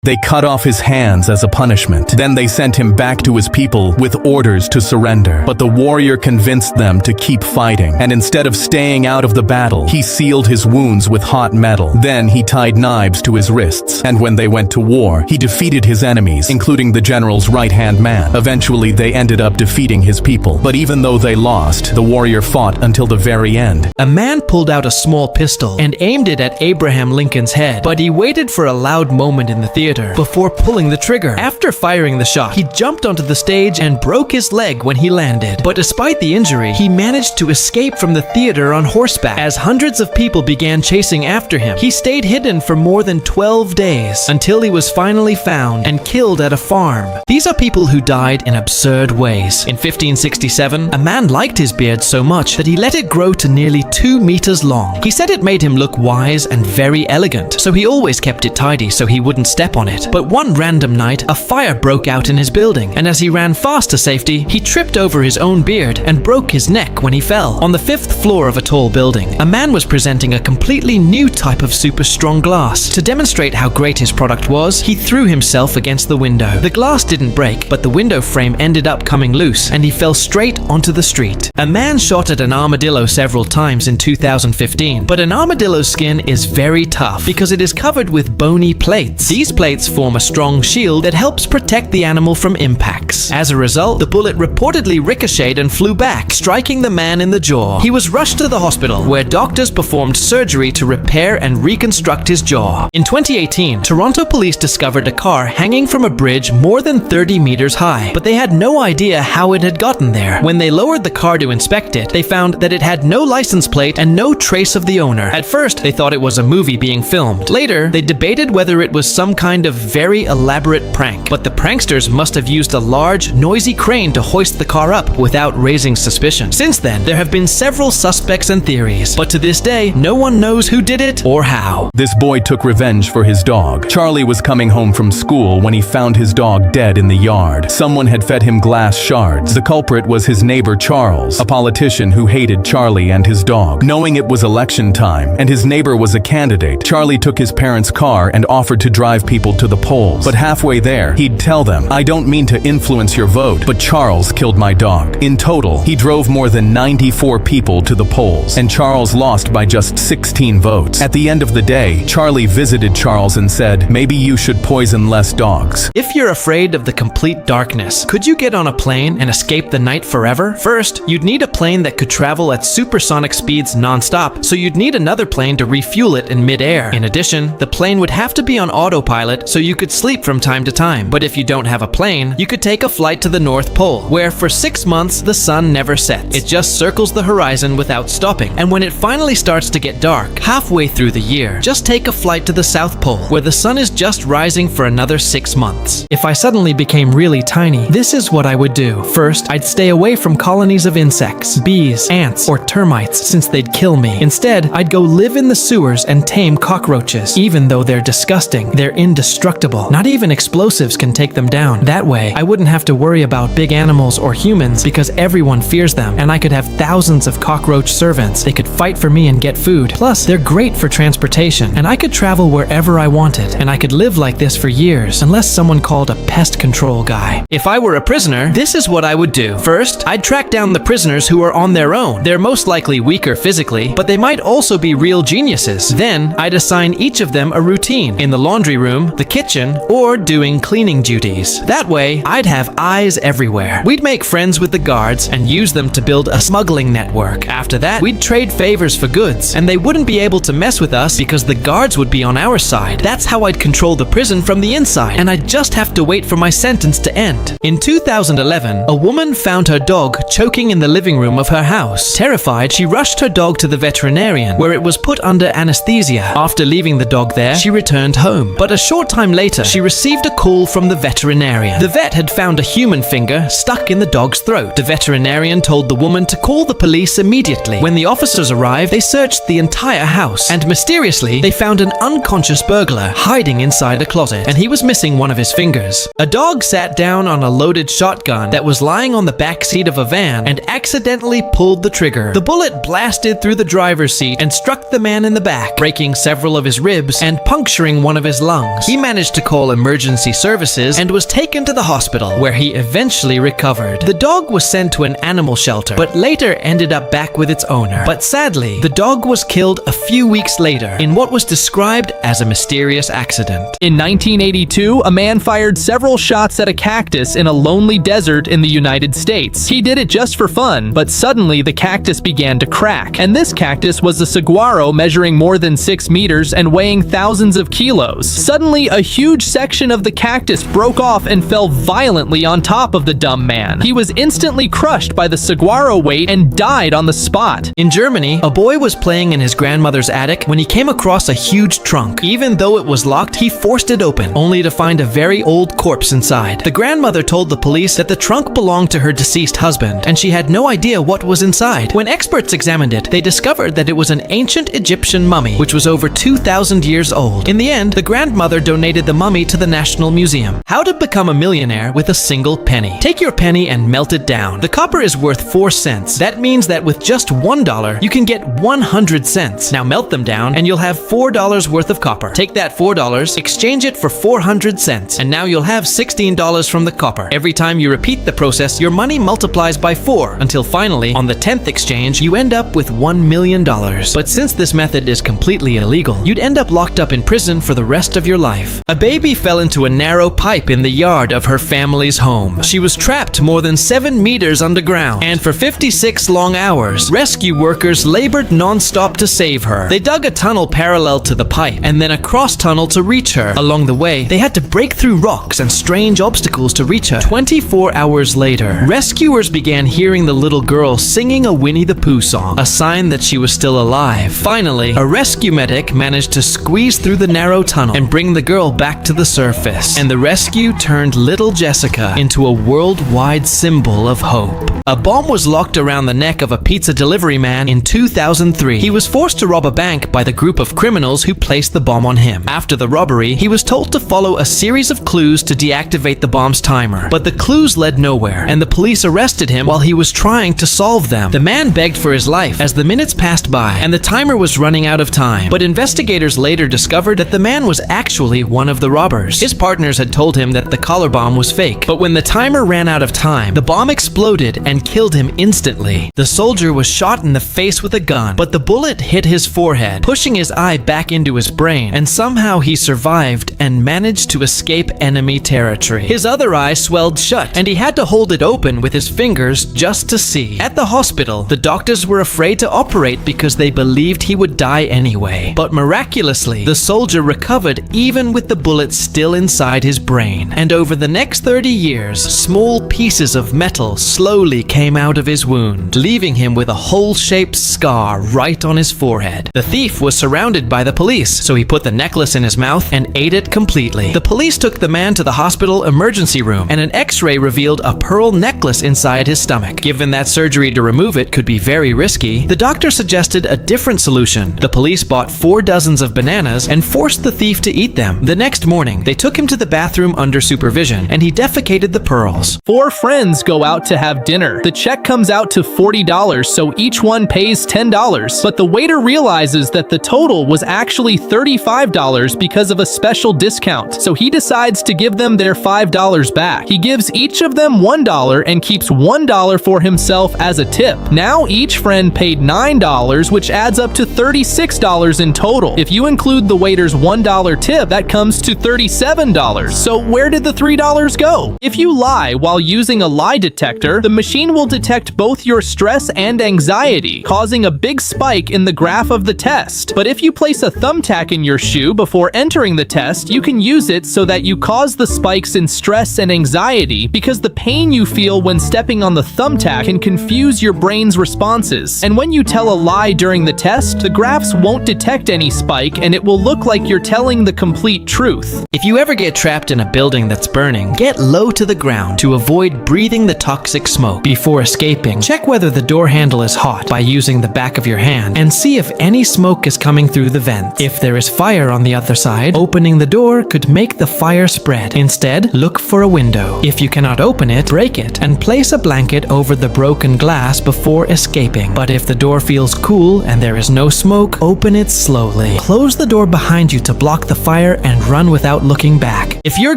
They cut off his hands as a punishment. Then they sent him back to his people with orders to surrender. But the warrior convinced them to keep fighting, and instead of staying out of the battle, he sealed his wounds with hot metal. Then he tied knives to his wrists, and when they went to war, he defeated his enemies, including the general's right-hand man. Eventually, they ended up defeating his people. But even though they lost, the warrior fought until the very end. A man pulled out a small pistol and aimed it at Abraham Lincoln's head, but he waited for a loud moment in the theater before pulling the trigger. After firing the shot, he jumped onto the stage and broke his leg when he landed. But despite the injury, he managed to escape from the theater on horseback. As hundreds of people began chasing after him, he stayed hidden for more than 12 days until he was finally found and killed at a farm. These are people who died in absurd ways. In 1567, a man liked his beard so much that he let it grow to nearly 2 meters long. He said it made him look wise and very elegant, so he always kept it tidy so he wouldn't step on it. But one random night, a fire broke out in his building, and as he ran fast to safety, he tripped over his own beard and broke his neck when he fell. On the 5th floor of a tall building, a man was presenting a completely new type of super strong glass. To demonstrate how great his product was, he threw himself against the window. The glass didn't break, but the window frame ended up coming loose, and he fell straight onto the street. A man shot at an armadillo several times in 2015, but an armadillo's skin is very tough because it is covered with bony plates. These plates form a strong shield that helps protect the animal from impacts. As a result, the bullet reportedly ricocheted and flew back, striking the man in the jaw. He was rushed to the hospital, where doctors performed surgery to repair and reconstruct his jaw. In 2018, Toronto police discovered a car hanging from a bridge more than 30 meters high, but they had no idea how it had gotten there. When they lowered the car to inspect it, they found that it had no license plate and no trace of the owner. At first, they thought it was a movie being filmed. Later, they debated whether it was some kind of very elaborate prank, but the pranksters must have used a large, noisy crane to hoist the car up without raising suspicion. Since then, there have been several suspects and theories, but to this day, no one knows who did it or how. This boy took revenge for his dog. Charlie was coming home from school when he found his dog dead in the yard. Someone had fed him glass shards. The culprit was his neighbor Charles, a politician who hated Charlie and his dog. Knowing it was election time and his neighbor was a candidate, Charlie took his parents' car and offered to drive people to the polls. But halfway there, he'd tell them, "I don't mean to influence your vote, but Charles killed my dog." In total, he drove more than 94 people to the polls, and Charles lost by just 16 votes. At the end of the day, Charlie visited Charles and said, "Maybe you should poison less dogs." If you're afraid of the complete darkness, could you get on a plane and escape the night forever? First, you'd need a plane that could travel at supersonic speeds non-stop, so you'd need another plane to refuel it in mid-air. In addition, the plane would have to be on autopilot so you could sleep from time to time. But if you don't have a plane, you could take a flight to the North Pole, where for 6 months the sun never sets. It just circles the horizon without stopping. And when it finally starts to get dark, halfway through the year, just take a flight to the South Pole, where the sun is just rising for another 6 months. If I suddenly became really tiny, this is what I would do. First, I'd stay away from colonies of insects, bees, ants, or termites, since they'd kill me. Instead, I'd go live in the sewers and tame cockroaches. Even though they're disgusting, they're indestructible. Not even explosives can take them down. That way, I wouldn't have to worry about big animals or humans because everyone fears them, and I could have thousands of cockroach servants. They could fight for me and get food. Plus, they're great for transportation, and I could travel wherever I wanted, and I could live like this for years, unless someone called a pest control guy. If I were a prisoner, this is what I would do. First, I'd track down the prisoners who are on their own. They're most likely weaker physically, but they might also be real geniuses. Then, I'd assign each of them a routine in the laundry room, the kitchen, or doing cleaning duties. That way, I'd have eyes everywhere. We'd make friends with the guards and use them to build a smuggling network. After that, we'd trade favors for goods, and they wouldn't be able to mess with us because the guards would be on our side. That's how I'd control the prison from the inside, and I'd just have to wait for my sentence to end. In 2011, a woman found her dog choking in the living room of her house. Terrified, she rushed her dog to the veterinarian, where it was put under anesthesia. After leaving the dog there, she returned home. But a short time later, she received a call from the veterinarian. The vet had found a human finger stuck in the dog's throat. The veterinarian told the woman to call the police immediately. When the officers arrived, they searched the entire house, and mysteriously, they found an unconscious burglar hiding inside a closet, and he was missing one of his fingers. A dog sat down on a loaded shotgun that was lying on the back seat of a van and accidentally pulled the trigger. The bullet blasted through the driver's seat and struck the man in the back, breaking several of his ribs and puncturing one of his lungs. He managed to call emergency services and was taken to the hospital, where he eventually recovered. The dog was sent to an animal shelter, but later ended up back with its owner. But sadly, the dog was killed a few weeks later in what was described as a mysterious accident. In 1982, a man fired several shots at a cactus in a lonely desert in the United States. He did it just for fun, but suddenly the cactus began to crack. And this cactus was a saguaro measuring more than 6 meters and weighing thousands of kilos. Suddenly, a huge section of the cactus broke off and fell violently on top of the dumb man. He was instantly crushed by the saguaro weight and died on the spot. In Germany, a boy was playing in his grandmother's attic when he came across a huge trunk. Even though it was locked, he forced it open, only to find a very old corpse inside. The grandmother told the police that the trunk belonged to her deceased husband, and she had no idea what was inside. When experts examined it, they discovered that it was an ancient Egyptian mummy, which was over 2,000 years old. In the end, the grandmother donated the mummy to the National Museum. How to become a millionaire with a single penny. Take your penny and melt it down. The copper is worth 4 cents. That means that with just $1, you can get 100 cents. Now melt them down and you'll have $4 worth of copper. Take that $4, exchange it for 400 cents, and now you'll have $16 from the copper. Every time you repeat the process, your money multiplies by 4, until finally, on the 10th exchange, you end up with $1 million. But since this method is completely illegal, you'd end up locked up in prison for the rest of your life. A baby fell into a narrow pipe in the yard of her family's home. She was trapped more than 7 meters underground, and for 56 long hours, rescue workers labored non-stop to save her. They dug a tunnel parallel to the pipe, and then a cross tunnel to reach her. Along the way, they had to break through rocks and strange obstacles to reach her. 24 hours later, rescuers began hearing the little girl singing a Winnie the Pooh song, a sign that she was still alive. Finally, a rescue medic managed to squeeze through the narrow tunnel and bring the girl back to the surface. And the rescue turned little Jessica into a worldwide symbol of hope. A bomb was locked around the neck of a pizza delivery man in 2003. He was forced to rob a bank by the group of criminals who placed the bomb on him. After the robbery, he was told to follow a series of clues to deactivate the bomb's timer. But the clues led nowhere, and the police arrested him while he was trying to solve them. The man begged for his life as the minutes passed by, and the timer was running out of time. But investigators later discovered that the man was actually one of the robbers. His partners had told him that the collar bomb was fake. But when the timer ran out of time, the bomb exploded and killed him instantly. The soldier was shot in the face with a gun, but the bullet hit his forehead, pushing his eye back into his brain, and somehow he survived and managed to escape enemy territory. His other eye swelled shut, and he had to hold it open with his fingers just to see. At the hospital, the doctors were afraid to operate because they believed he would die anyway. But miraculously, the soldier recovered even with the bullet still inside his brain. And over the next 30 years, small pieces of metal slowly came out of his wound, leaving him with a hole-shaped scar right on his forehead. The thief was surrounded by the police, so he put the necklace in his mouth and ate it completely. The police took the man to the hospital emergency room, and an x-ray revealed a pearl necklace inside his stomach. Given that surgery to remove it could be very risky, the doctor suggested a different solution. The police bought 4 dozens of bananas and forced the thief to eat them. The next morning, they took him to the bathroom under supervision, and he defecated the pearls. 4 friends go out to have dinner. The check comes out to $40, so each one pays $10. But the waiter realizes that the total was actually $35 because of a special discount, so he decides to give them their $5 back. He gives each of them $1 and keeps $1 for himself as a tip. Now each friend paid $9, which adds up to $36 in total. If you include the waiter's $1 tip, that comes to $37. So where did the $3 go? If you lie while using a lie detector, the machine will detect both your stress and anxiety, causing a big spike in the graph of the test. But if you place a thumbtack in your shoe before entering the test, you can use it so that you cause the spikes in stress and anxiety, because the pain you feel when stepping on the thumbtack can confuse your brain's responses. And when you tell a lie during the test, the graphs won't detect any spike, and it will look like you're telling the complete truth. If you ever get trapped in a building that's burning, get low to the ground to avoid breathing the toxic smoke. Before escaping, check whether the door handle is hot by using the back of your hand and see if any smoke is coming through the vent. If there is fire on the other side, opening the door could make the fire spread. Instead, look for a window. If you cannot open it, break it and place a blanket over the broken glass before escaping. But if the door feels cool and there is no smoke, open it slowly. Close the door behind you to block the fire and run without looking back. If you're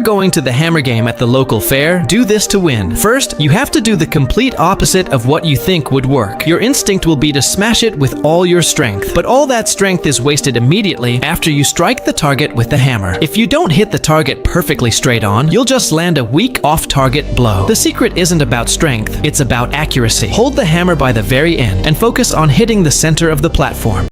going to the hammer game at the local fair, do this to win. First, you have to do the complete opposite of what you think would work. Your instinct will be to smash it with all your strength, but all that strength is wasted immediately after you strike the target with the hammer. If you don't hit the target perfectly straight on, you'll just land a weak off-target blow. The secret isn't about strength, it's about accuracy. Hold the hammer by the very end and focus on hitting the center of the platform.